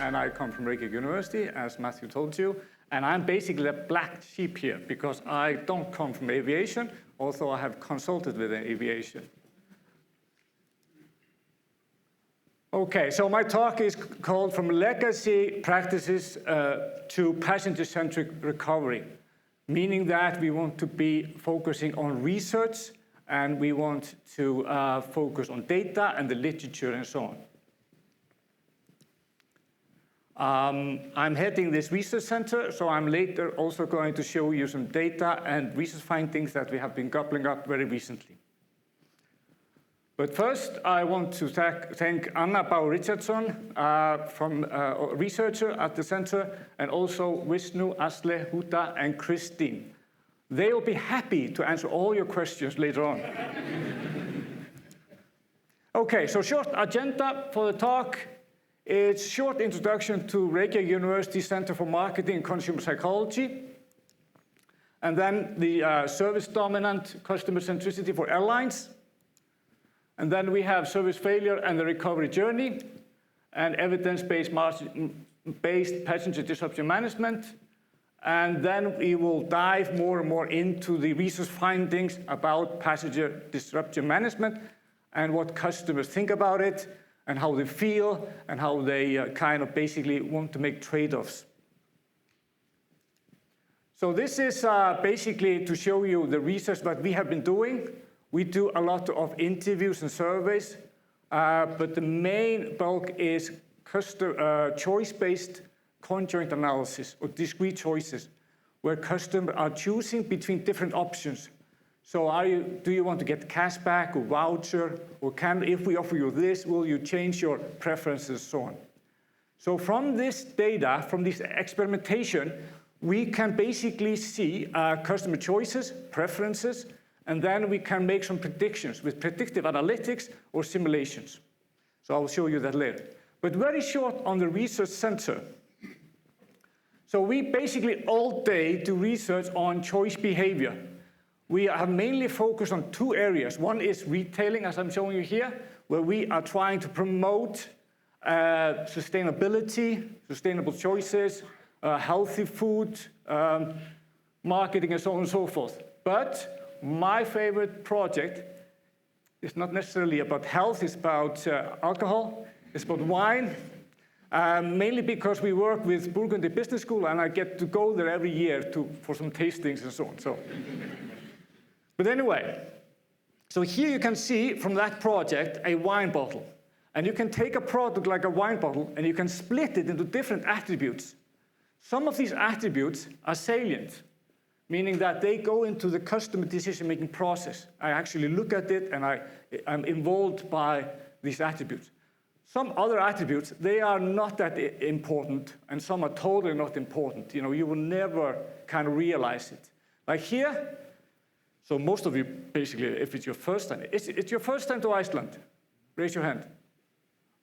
and I come from Reykjavik University, as Matthew told you. And I'm basically the black sheep here, because I don't come from aviation, although I have consulted with aviation. Okay, so my talk is called From Legacy Practices to Passenger-Centric Recovery, meaning that we want to be focusing on research, and we want to focus on data and the literature and so on. I'm heading this research center, so I'm later also going to show you some data and research findings that we have been gobbling up very recently. But first, I want to thank Anna Bauer-Richardson, researcher at the center, and also Vishnu, Asle, Huda, and Christine. They will be happy to answer all your questions later on. Okay, so short agenda for the talk. It's short introduction to Reykjavik University Center for Marketing and Consumer Psychology. And then the service dominant customer centricity for airlines. And then we have service failure and the recovery journey, and evidence-based passenger disruption management. And then we will dive more and more into the research findings about passenger disruption management and what customers think about it, and how they feel, and how they kind of basically want to make trade-offs. So this is basically to show you the research that we have been doing. We do a lot of interviews and surveys, but the main bulk is choice-based conjoint analysis, or discrete choices, where customers are choosing between different options. So do you want to get cash back or voucher, or if we offer you this, will you change your preferences, so on. So from this data, from this experimentation, we can basically see customer choices, preferences, and then we can make some predictions with predictive analytics or simulations. So I'll show you that later. But very short on the research center. So we basically all day do research on choice behavior. We are mainly focused on two areas. One is retailing, as I'm showing you here, where we are trying to promote sustainability, sustainable choices, healthy food, marketing, and so on and so forth. But my favorite project is not necessarily about health, it's about alcohol, it's about wine, mainly because we work with Burgundy Business School, and I get to go there every year for some tastings and so on. But anyway, so here you can see from that project a wine bottle. And you can take a product like a wine bottle and you can split it into different attributes. Some of these attributes are salient, meaning that they go into the customer decision-making process. I actually look at it and I'm involved by these attributes. Some other attributes, they are not that important, and some are totally not important. You will never kind of realize it. Like here, so most of you, basically, if it's your first time, it's your first time to Iceland, raise your hand.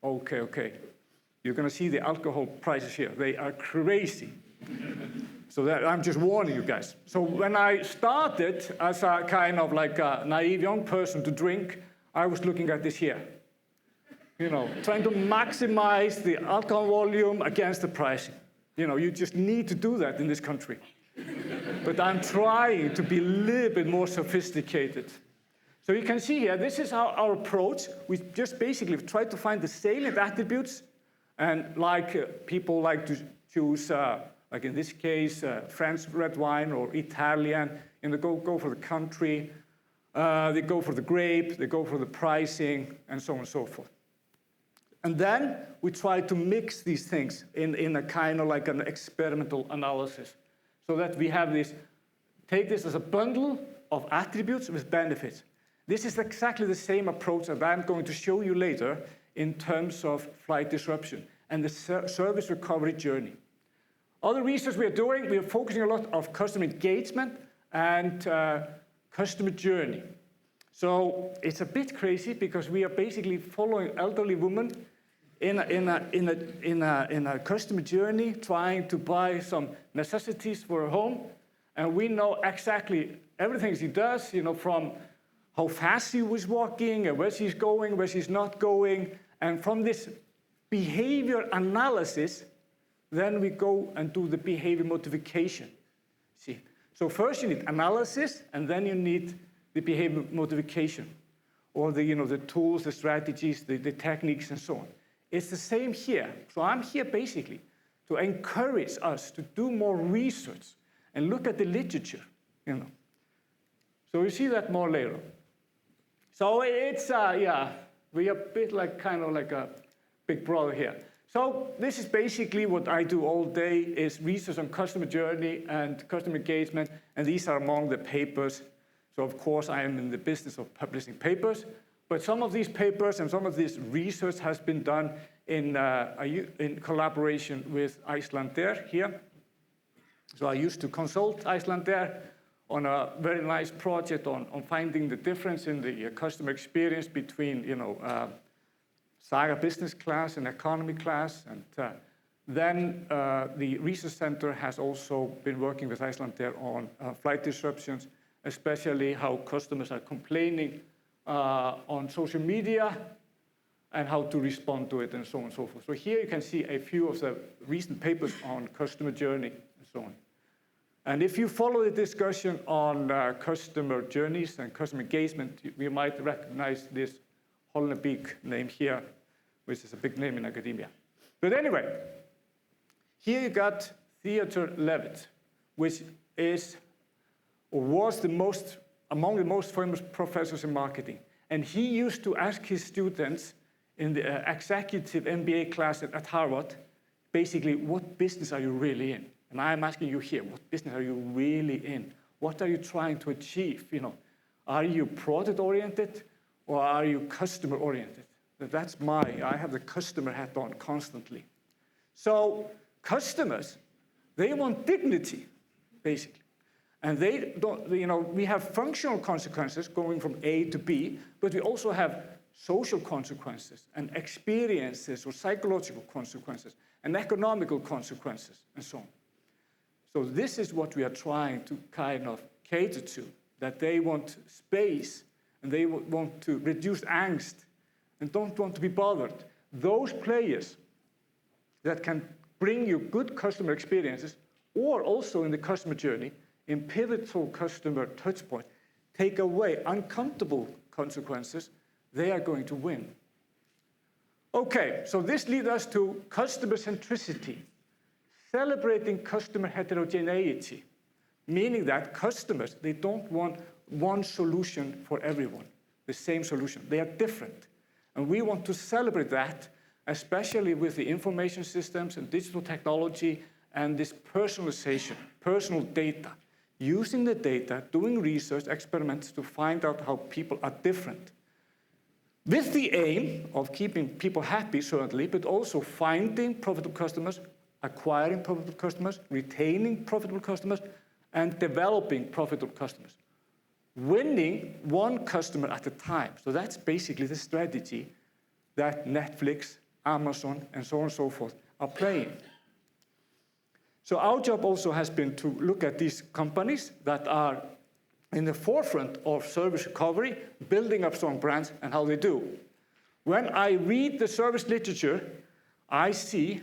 Okay. You're going to see the alcohol prices here. They are crazy. So I'm just warning you guys. So when I started as a kind of like a naive young person to drink, I was looking at this here. Trying to maximize the alcohol volume against the pricing. You just need to do that in this country. But I'm trying to be a little bit more sophisticated. So you can see here, this is our approach. We just basically try to find the salient attributes, and people like to choose, like in this case, French red wine or Italian, and they go for the country, they go for the grape, they go for the pricing, and so on and so forth. And then we try to mix these things in a kind of like an experimental analysis, so that we have take this as a bundle of attributes with benefits. This is exactly the same approach that I'm going to show you later in terms of flight disruption and the service recovery journey. Other research we are focusing a lot on customer engagement and customer journey. So it's a bit crazy because we are basically following elderly women in a customer journey, trying to buy some necessities for her home, and we know exactly everything she does, from how fast she was walking, and where she's going, where she's not going, and from this behavior analysis, then we go and do the behavior modification. See, so first you need analysis, and then you need the behavior modification, or the tools, the strategies, the techniques, and so on. It's the same here. So I'm here basically to encourage us to do more research and look at the literature. So we see that more later. So it's we are a bit kind of like a big brother here. So this is basically what I do all day, is research on customer journey and customer engagement, and these are among the papers. So of course I am in the business of publishing papers, but some of these papers and some of this research has been done in collaboration with Icelandair here. So I used to consult Icelandair on a very nice project on finding the difference in the customer experience between Saga business class and economy class. And then the research center has also been working with Icelandair on flight disruptions, especially how customers are complaining on social media and how to respond to it, and so on and so forth. So here you can see a few of the recent papers on customer journey and so on. And if you follow the discussion on customer journeys and customer engagement, you might recognize this Hollenbeek name here, which is a big name in academia. But anyway, here you got Theodore Levitt, which is or was among the most famous professors in marketing. And he used to ask his students in the executive MBA class at Harvard, basically, what business are you really in? And I'm asking you here, what business are you really in? What are you trying to achieve? Are you product-oriented or are you customer-oriented? I have the customer hat on constantly. So customers, they want dignity, basically. And they don't, we have functional consequences going from A to B, but we also have social consequences and experiences or psychological consequences and economical consequences and so on. So this is what we are trying to kind of cater to, that they want space and they want to reduce angst and don't want to be bothered. Those players that can bring you good customer experiences, or also in the customer journey, in pivotal customer touchpoint, take away uncomfortable consequences, they are going to win. Okay, so this leads us to customer centricity, celebrating customer heterogeneity, meaning that customers, they don't want one solution for everyone, the same solution. They are different. And we want to celebrate that, especially with the information systems and digital technology and this personalization, personal data. Using the data, doing research experiments to find out how people are different. With the aim of keeping people happy, certainly, but also finding profitable customers, acquiring profitable customers, retaining profitable customers, and developing profitable customers. Winning one customer at a time. So that's basically the strategy that Netflix, Amazon, and so on and so forth are playing. So our job also has been to look at these companies that are in the forefront of service recovery, building up strong brands, and how they do. When I read the service literature, I see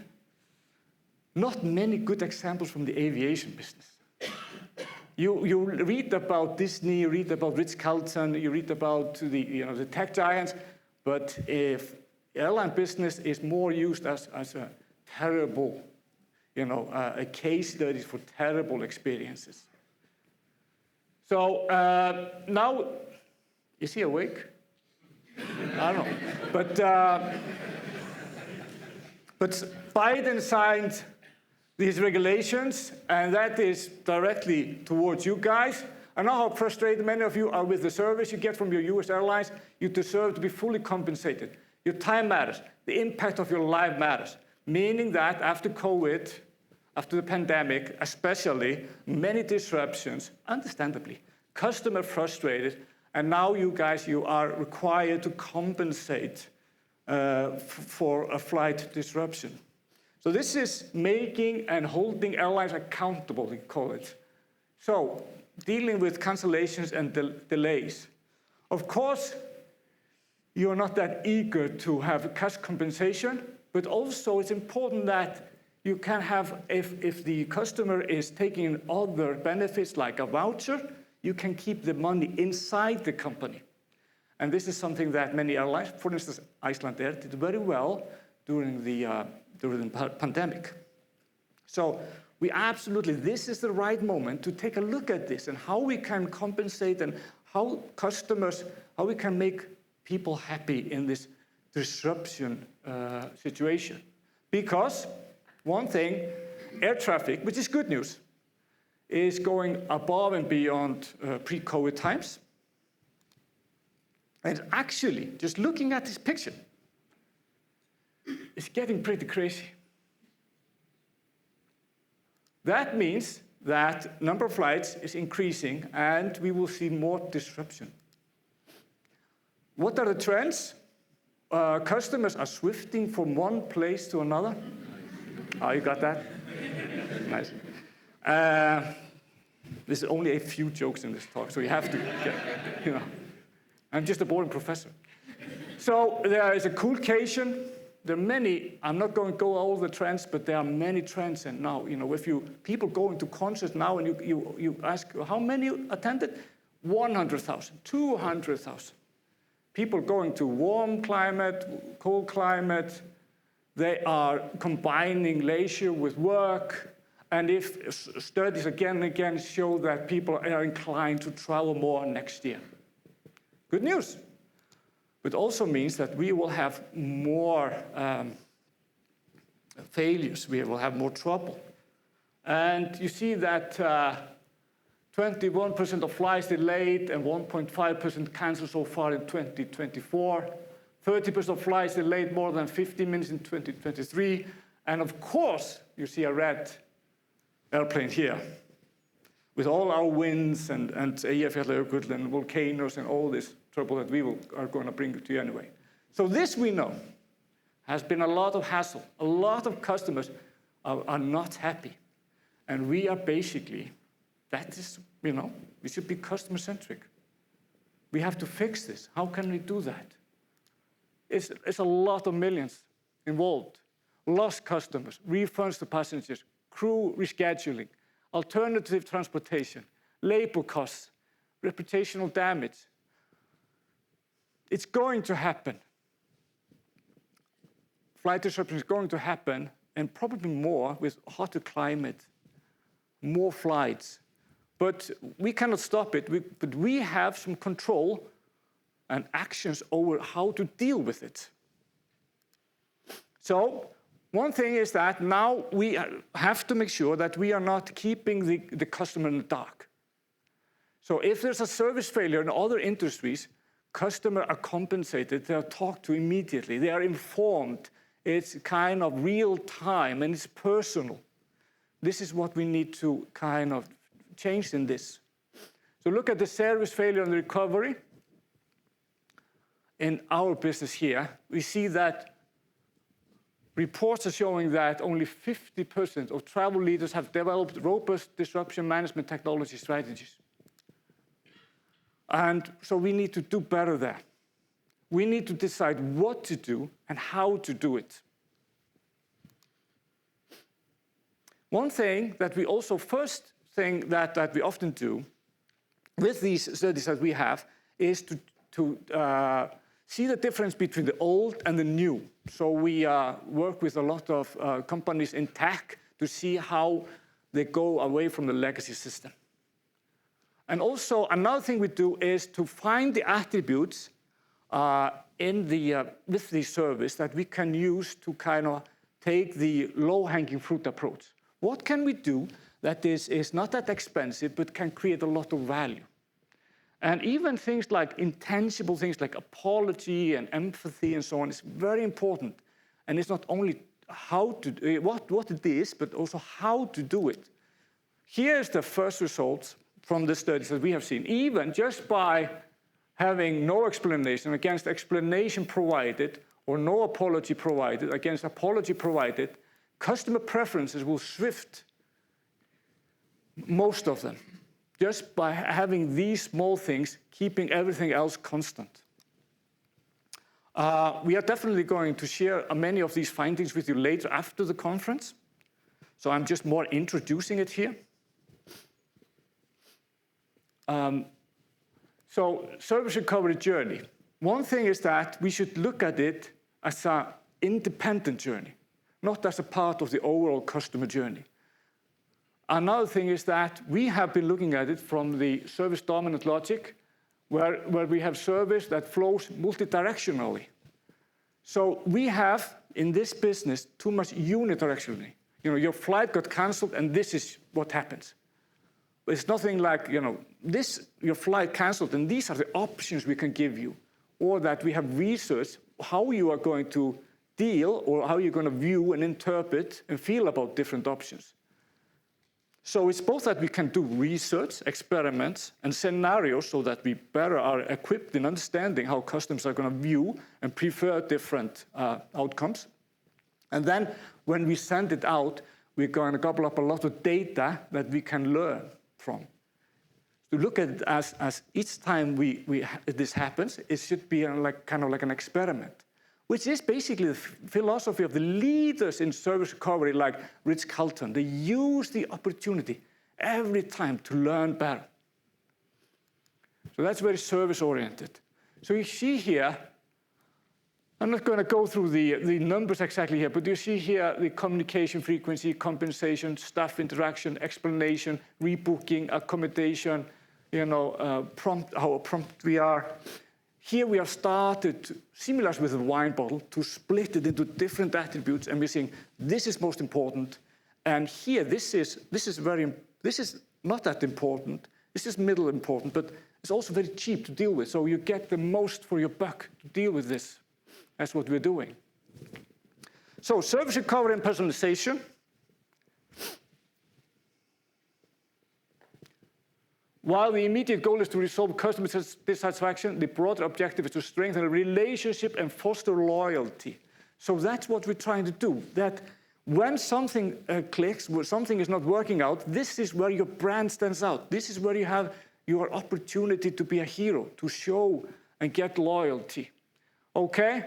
not many good examples from the aviation business. You read about Disney, you read about Ritz-Carlton, you read about the tech giants, but if airline business is more used as a terrible, a case study for terrible experiences. So now, is he awake? I don't know. But Biden signed these regulations, and that is directly towards you guys. I know how frustrated many of you are with the service you get from your US airlines. You deserve to be fully compensated. Your time matters. The impact of your life matters. Meaning that after COVID, after the pandemic, especially, many disruptions, understandably, customer frustrated, and now you guys, you are required to compensate for a flight disruption. So this is making and holding airlines accountable, we call it. So dealing with cancellations and delays. Of course, you're not that eager to have cash compensation, but also it's important that You can have, if the customer is taking other benefits like a voucher, you can keep the money inside the company. And this is something that many airlines, for instance, Icelandair, did very well during the pandemic. So we absolutely, this is the right moment to take a look at this and how we can compensate and how we can make people happy in this disruption situation. Because one thing, air traffic, which is good news, is going above and beyond pre-COVID times. And actually, just looking at this picture, it's getting pretty crazy. That means that number of flights is increasing and we will see more disruption. What are the trends? Customers are swifting from one place to another. Oh, you got that? Nice. There's only a few jokes in this talk, so you have to get, I'm just a boring professor. So there is a coolcation. There are many, I'm not going to go all the trends, but there are many trends. And now, if people go into concerts now and you ask how many attended? 100,000, 200,000. People going to warm climate, cold climate. They are combining leisure with work. And if studies again and again show that people are inclined to travel more next year. Good news. It also means that we will have more failures. We will have more trouble. And you see that 21% of flights delayed and 1.5% canceled so far in 2024. 30% of flights delayed more than 15 minutes in 2023. And of course, you see a red airplane here with all our winds and Eyjafjallajökull and volcanoes and all this trouble that we are going to bring to you anyway. So this we know has been a lot of hassle. A lot of customers are not happy. And we are basically, that is, we should be customer-centric. We have to fix this. How can we do that? It's a lot of millions involved. Lost customers, refunds to passengers, crew rescheduling, alternative transportation, labor costs, reputational damage. It's going to happen. Flight disruption is going to happen, and probably more with hotter climate, more flights. But we cannot stop it, but we have some control and actions over how to deal with it. So one thing is that now we have to make sure that we are not keeping the customer in the dark. So if there's a service failure in other industries, customers are compensated, they are talked to immediately, they are informed. It's kind of real time and it's personal. This is what we need to kind of change in this. So look at the service failure and the recovery. In our business here, we see that reports are showing that only 50% of travel leaders have developed robust disruption management technology strategies. And so we need to do better there. We need to decide what to do and how to do it. One thing that we also, first thing that we often do with these studies that we have is to see the difference between the old and the new. So we work with a lot of companies in tech to see how they go away from the legacy system. And also another thing we do is to find the attributes with the service that we can use to kind of take the low-hanging fruit approach. What can we do that is not that expensive but can create a lot of value? And even things like intangible things like apology and empathy and so on is very important. And it's not only what it is, but also how to do it. Here's the first results from the studies that we have seen. Even just by having no explanation against explanation provided or no apology provided against apology provided, customer preferences will shift, most of them, just by having these small things, keeping everything else constant. We are definitely going to share many of these findings with you later after the conference. So I'm just more introducing it here. So service recovery journey. One thing is that we should look at it as an independent journey, not as a part of the overall customer journey. Another thing is that we have been looking at it from the service dominant logic, where we have service that flows multidirectionally. So we have, in this business, too much unidirectionally. Your flight got canceled, and this is what happens. It's nothing like, your flight canceled, and these are the options we can give you. Or that we have research how you are going to deal or how you're going to view and interpret and feel about different options. So it's both that we can do research, experiments, and scenarios so that we better are equipped in understanding how customers are going to view and prefer different outcomes. And then when we send it out, we're going to gobble up a lot of data that we can learn from. To look at it as each time this happens, it should be kind of like an experiment, which is basically the philosophy of the leaders in service recovery, like Ritz-Carlton. They use the opportunity every time to learn better. So that's very service-oriented. So you see here, I'm not going to go through the numbers exactly here, but you see here the communication frequency, compensation, staff interaction, explanation, rebooking, accommodation, how prompt we are. Here we have started, similar with the wine bottle, to split it into different attributes, and we're saying this is most important, and here this is not that important. This is middle important, but it's also very cheap to deal with. So you get the most for your buck to deal with this. That's what we're doing. So service recovery and personalization. While the immediate goal is to resolve customer dissatisfaction, the broader objective is to strengthen a relationship and foster loyalty. So that's what we're trying to do. That when something clicks, when something is not working out, this is where your brand stands out. This is where you have your opportunity to be a hero, to show and get loyalty. Okay?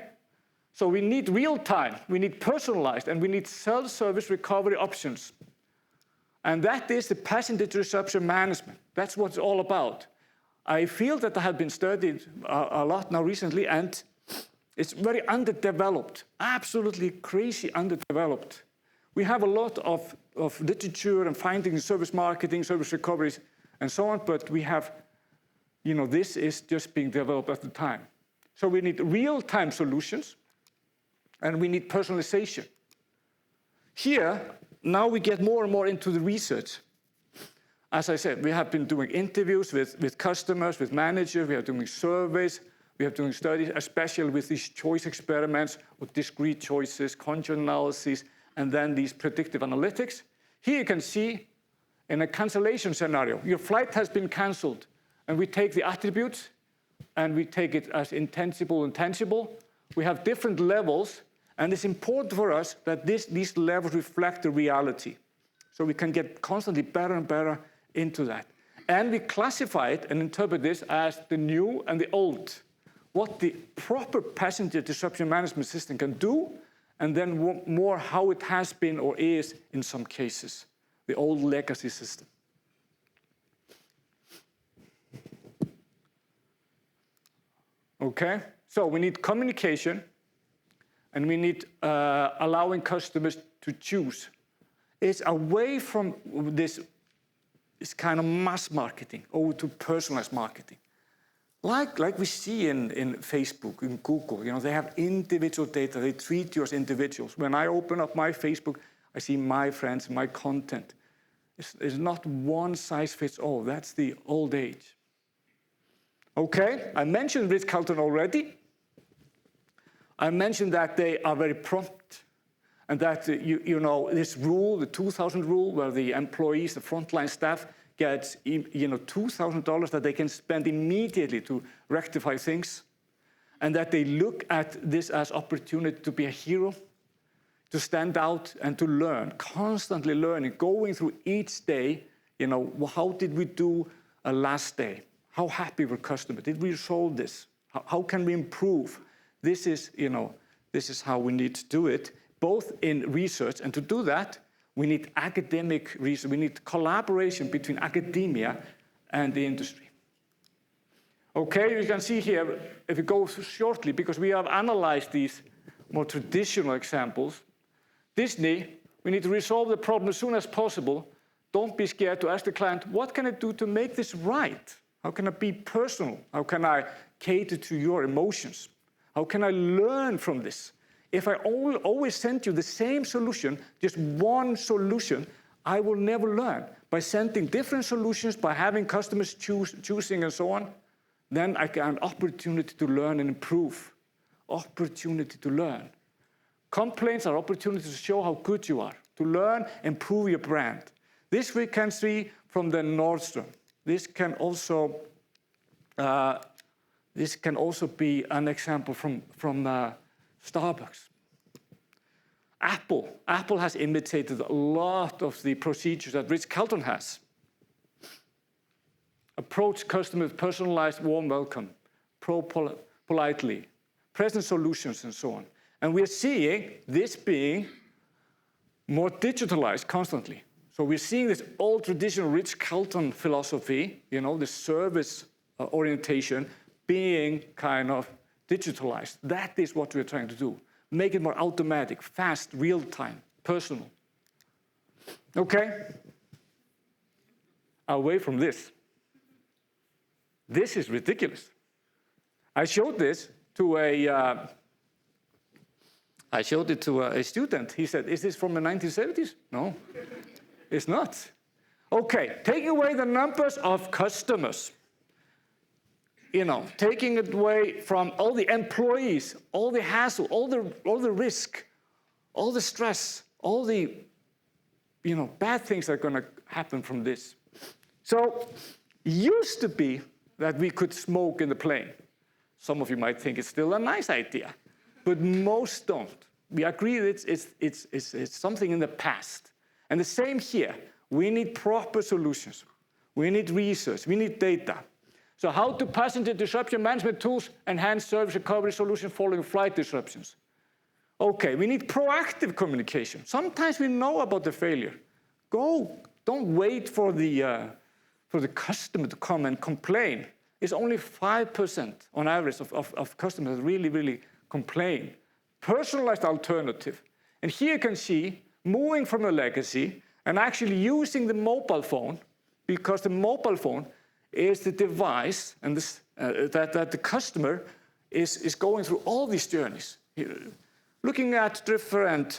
So we need real time, we need personalized, and we need self-service recovery options. And that is the passenger disruption management. That's what it's all about. I feel that I have been studied a lot now recently, and it's very underdeveloped, absolutely crazy underdeveloped. We have a lot of literature and findings in service marketing, service recoveries, and so on, but we have, this is just being developed at the time. So we need real-time solutions, and we need personalization. Here, now we get more and more into the research. As I said, we have been doing interviews with customers, with managers, we are doing surveys, we are doing studies, especially with these choice experiments with discrete choices, conjoint analysis, and then these predictive analytics. Here you can see in a cancellation scenario, your flight has been canceled, and we take the attributes, and we take it as intangible and tangible. We have different levels, and it's important for us that these levels reflect the reality. So we can get constantly better and better into that. And we classify it and interpret this as the new and the old, what the proper passenger disruption management system can do, and then more how it has been or is in some cases, the old legacy system. Okay, so we need communication, and we need allowing customers to choose. It's away from this kind of mass marketing over to personalized marketing. Like we see in Facebook, in Google, they have individual data, they treat you as individuals. When I open up my Facebook, I see my friends, my content. It's not one size fits all, that's the old age. Okay, I mentioned Ritz-Carlton already. I mentioned that they are very prompt, and that this rule, the 2,000 rule, where the employees, the frontline staff, gets $2,000 that they can spend immediately to rectify things, and that they look at this as opportunity to be a hero, to stand out and to learn, constantly learning, going through each day. How did we do last day? How happy were customers? Did we resolve this? How can we improve? This is how we need to do it, both in research, and to do that, We need academic research. We need collaboration between academia and the industry. Okay, you can see here, if we go shortly, because we have analyzed these more traditional examples. Disney, we need to resolve the problem as soon as possible. Don't be scared to ask the client, what can I do to make this right? How can I be personal? How can I cater to your emotions? How can I learn from this? If I always send you the same solution, just one solution, I will never learn. By sending different solutions, by having customers choosing and so on, then I get an opportunity to learn and improve. Opportunity to learn. Complaints are opportunities to show how good you are, to learn, improve your brand. This we can see from the Nordstrom. This can also be an example from Starbucks. Apple has imitated a lot of the procedures that Ritz-Carlton has. Approach customers with personalized warm welcome, politely, present solutions, and so on. And we're seeing this being more digitalized constantly. So we're seeing this old traditional Ritz-Carlton philosophy, the service orientation, being kind of digitalized. That is what we're trying to do. Make it more automatic, fast, real-time, personal. Okay? Away from this. This is ridiculous. I showed this to a student. He said, is this from the 1970s? No, it's not. Okay, taking away the numbers of customers. Taking it away from all the employees, all the hassle, all the risk, all the stress, all the bad things that are going to happen from this. So it used to be that we could smoke in the plane. Some of you might think it's still a nice idea, but most don't. We agree that it's something in the past. And the same here. We need proper solutions. We need research. We need data. So how do passenger disruption management tools enhance service recovery solutions following flight disruptions? Okay, we need proactive communication. Sometimes we know about the failure. Don't wait for the customer to come and complain. It's only 5% on average of customers that really complain. Personalized alternative. And here you can see moving from a legacy and actually using the mobile phone, because the mobile phone is the device and that the customer is going through all these journeys. Looking at different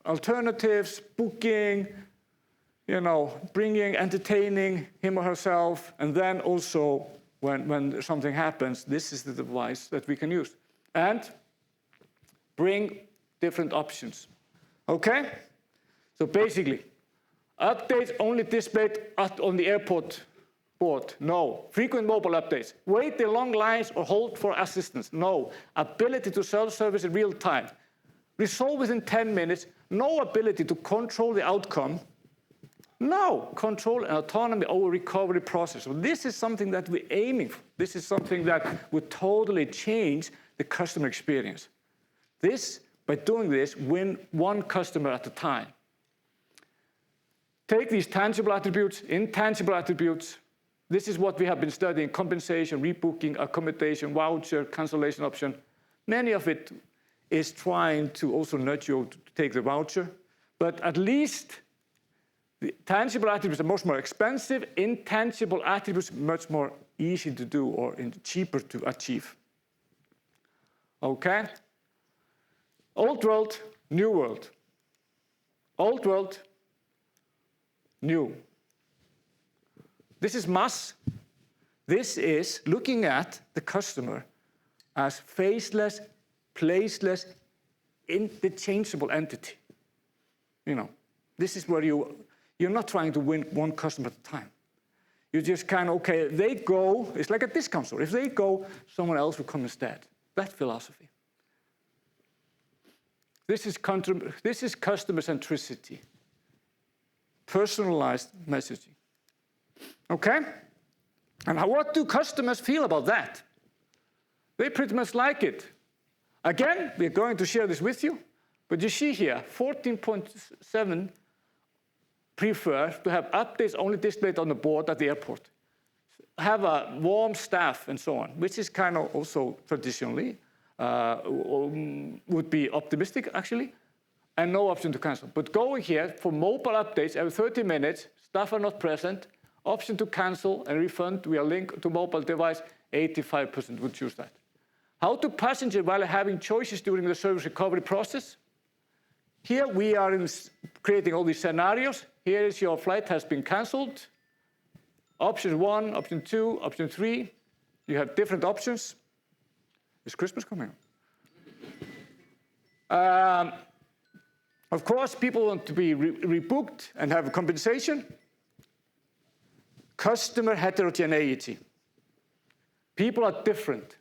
alternatives, booking, entertaining him or herself, and then also when something happens, this is the device that we can use. And bring different options. Okay? So basically, updates only displayed on the airport board. No. Frequent mobile updates. Wait in long lines or hold for assistance. No. Ability to self-service in real time. Resolve within 10 minutes. No ability to control the outcome. No. Control and autonomy over recovery process. So this is something that we're aiming for. This is something that would totally change the customer experience. By doing this, win one customer at a time. Take these tangible attributes, intangible attributes. This is what we have been studying: compensation, rebooking, accommodation, voucher, cancellation option. Many of it is trying to also nudge you to take the voucher. But at least the tangible attributes are much more expensive. Intangible attributes much more easy to do or cheaper to achieve. Okay? Old world, new world. Old world, new. This is MAS. This is looking at the customer as faceless, placeless, interchangeable entity. This is where you're not trying to win one customer at a time. You just okay, they go, it's like a discount store. If they go, someone else will come instead. That philosophy. This is customer centricity. Personalized messaging. Okay? And what do customers feel about that? They pretty much like it. Again, we're going to share this with you, but you see here, 14.7 prefer to have updates only displayed on the board at the airport, have a warm staff and so on, which is kind of also traditionally would be optimistic actually, and no option to cancel. But going here for mobile updates every 30 minutes, staff are not present, option to cancel and refund via link to mobile device, 85% would choose that. How to passenger while having choices during the service recovery process. Here we are creating all these scenarios. Here is your flight has been canceled. Option 1, option 2, option 3. You have different options. Is Christmas coming? Of course, people want to be rebooked and have compensation. Customer heterogeneity. People are different.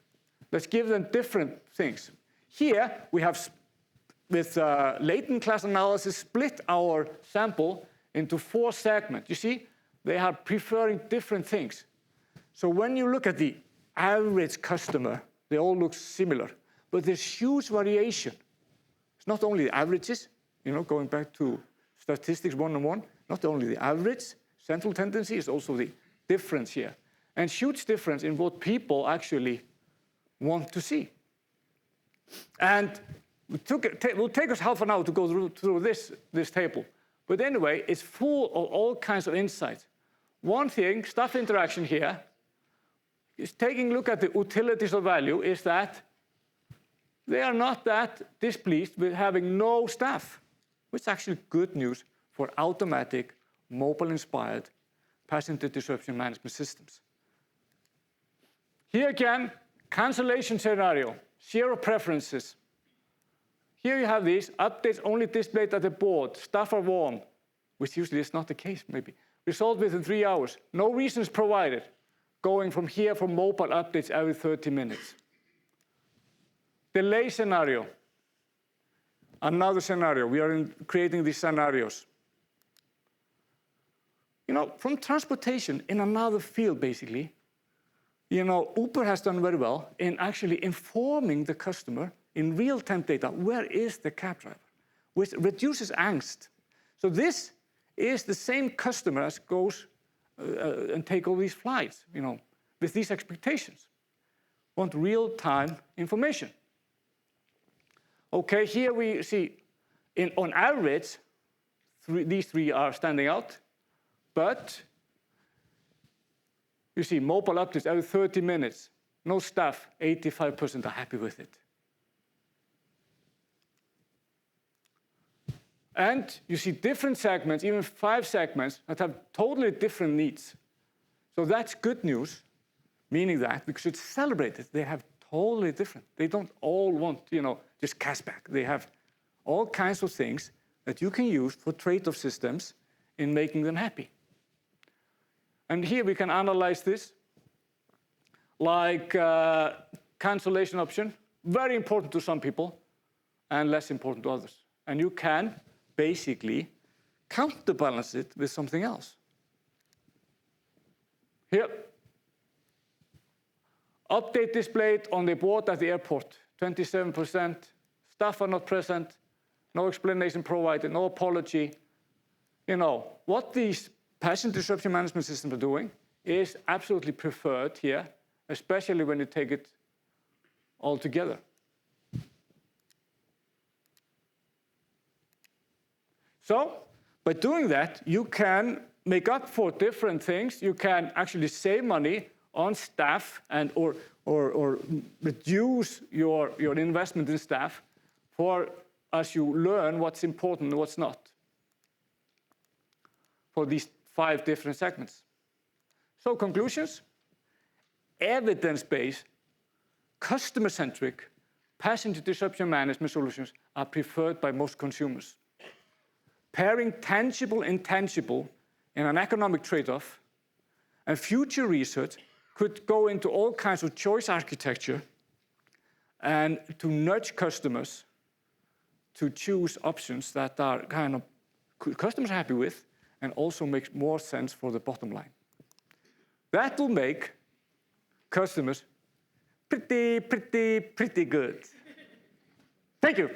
Let's give them different things. Here we have, with latent class analysis, split our sample into 4 segments. You see, they are preferring different things. So when you look at the average customer, they all look similar, but there's huge variation. It's not only the averages, going back to statistics 101, not only the average, central tendency is also the difference here. And huge difference in what people actually want to see. And it will take us half an hour to go through this table. But anyway, it's full of all kinds of insights. One thing, staff interaction here, is taking a look at the utilities of value, is that they are not that displeased with having no staff, which is actually good news for automatic, mobile-inspired passenger disruption management systems. Here again, cancellation scenario, 0 preferences. Here you have these, updates only displayed at the board, staff are warm, which usually is not the case maybe. Resolved within 3 hours, no reasons provided. Going from here for mobile updates every 30 minutes. Delay scenario, another scenario. We are creating these scenarios. From transportation in another field, basically, Uber has done very well in actually informing the customer in real-time data, where is the cab driver, which reduces angst. So this is the same customer as goes and take all these flights, with these expectations. Want real-time information. Okay, here we see, on average, these 3 are standing out, but you see mobile updates every 30 minutes, no staff, 85% are happy with it. And you see different segments, even 5 segments, that have totally different needs. So that's good news, meaning that we should celebrate it. They have totally different. They don't all want, just cashback. They have all kinds of things that you can use for trade-off systems in making them happy. And here we can analyze this, like cancellation option, very important to some people and less important to others. And you can basically counterbalance it with something else. Here, update displayed on the board at the airport, 27%. Staff are not present, no explanation provided, no apology. What these passenger disruption management systems are doing is absolutely preferred here, especially when you take it all together. So, by doing that, you can make up for different things. You can actually save money on staff and or reduce your investment in staff as you learn what's important and what's not for these 5 different segments. So conclusions, evidence-based, customer-centric passenger disruption management solutions are preferred by most consumers. Pairing tangible and intangible in an economic trade-off, and future research could go into all kinds of choice architecture and to nudge customers to choose options that are customers are happy with and also makes more sense for the bottom line. That will make customers pretty good. Thank you.